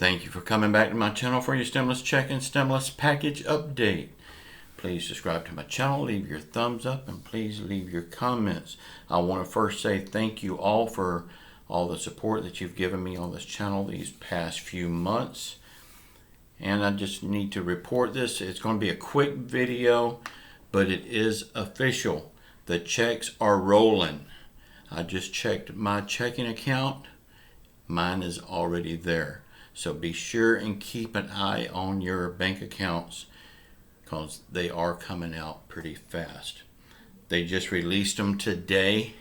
Thank you for coming back to my channel for your stimulus check and stimulus package update. Please subscribe to my channel, leave your thumbs up, and please leave your comments. I want to first say thank you all for all the support that you've given me on this channel these past few months. And I just need to report this. It's going to be a quick video, but it is official. The checks are rolling. I just checked my checking account. Mine is already there. So be sure and keep an eye on your bank accounts because they are coming out pretty fast. They just released them today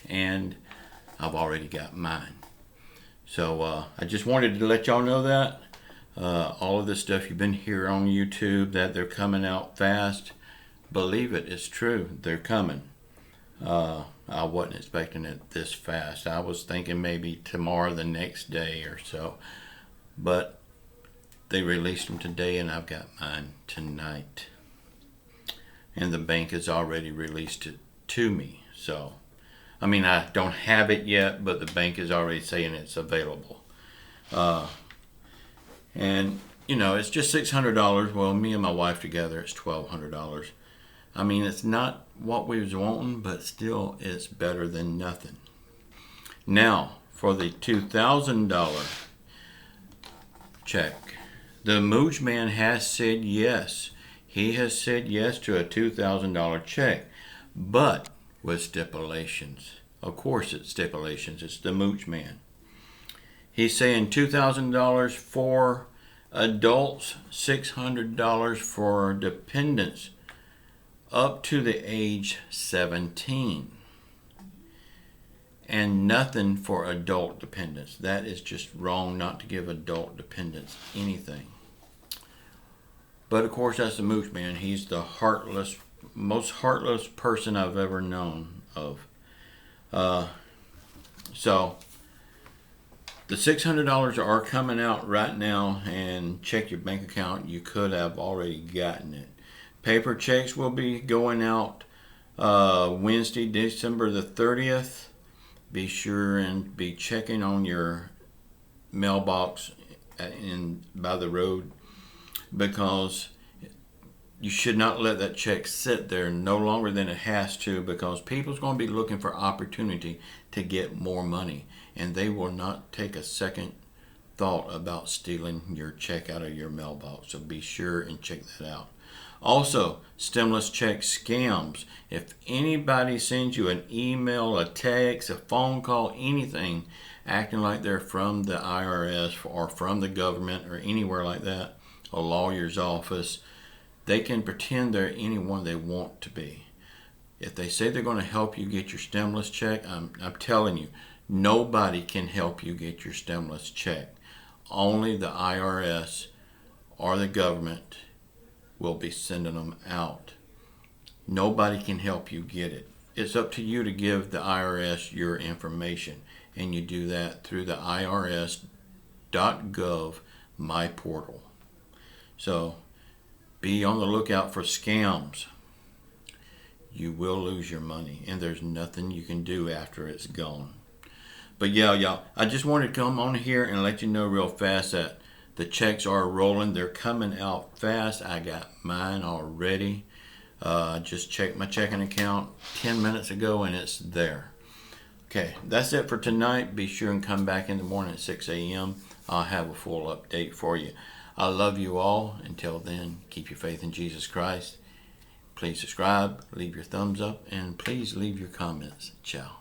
and I've already got mine. So I just wanted to let y'all know that. All of this stuff you've been hearing on YouTube that they're coming out fast, believe it, it's true. They're coming. I wasn't expecting it this fast. I was thinking maybe tomorrow, the next day or so. But they released them today and I've got mine tonight. And the bank has already released it to me. So, I mean, I don't have it yet, but the bank is already saying it's available. And, you know, it's just $600. Well, me and my wife together, it's $1,200. I mean, it's not what we was wanting, but still it's better than nothing. Now, for the $2,000 check, the Mooch Man has said yes. He has said yes to a $2,000 check, but with stipulations. Of course it's stipulations. It's the Mooch Man. He's saying $2,000 for adults, $600 for dependents up to the age 17. And nothing for adult dependents. That is just wrong not to give adult dependents anything. But of course that's the Mooch Man. He's the most heartless person I've ever known of. So the $600 are coming out right now, and check your bank account. You could have already gotten it. Paper checks will be going out Wednesday, December the 30th. Be sure and be checking on your mailbox by the road, because you should not let that check sit there no longer than it has to, because people's going to be looking for opportunity to get more money, and they will not take a second thought about stealing your check out of your mailbox. So be sure and check that out. Also, stimulus check scams. If anybody sends you an email, a text, a phone call, anything, acting like they're from the IRS or from the government or anywhere like that, a lawyer's office, they can pretend they're anyone they want to be. If they say they're going to help you get your stimulus check, I'm telling you, nobody can help you get your stimulus check. Only the IRS or the government will be sending them out. Nobody can help you get it. It's up to you to give the IRS your information, and you do that through the irs.gov My Portal. So be on the lookout for scams. You will lose your money, and there's nothing you can do after it's gone. But yeah, y'all, I just wanted to come on here and let you know real fast that the checks are rolling. They're coming out fast. I got mine already. Just checked my checking account 10 minutes ago and it's there. Okay, that's it for tonight. Be sure and come back in the morning at 6 a.m. I'll have a full update for you. I love you all. Until then, keep your faith in Jesus Christ. Please subscribe, leave your thumbs up, and please leave your comments. Ciao.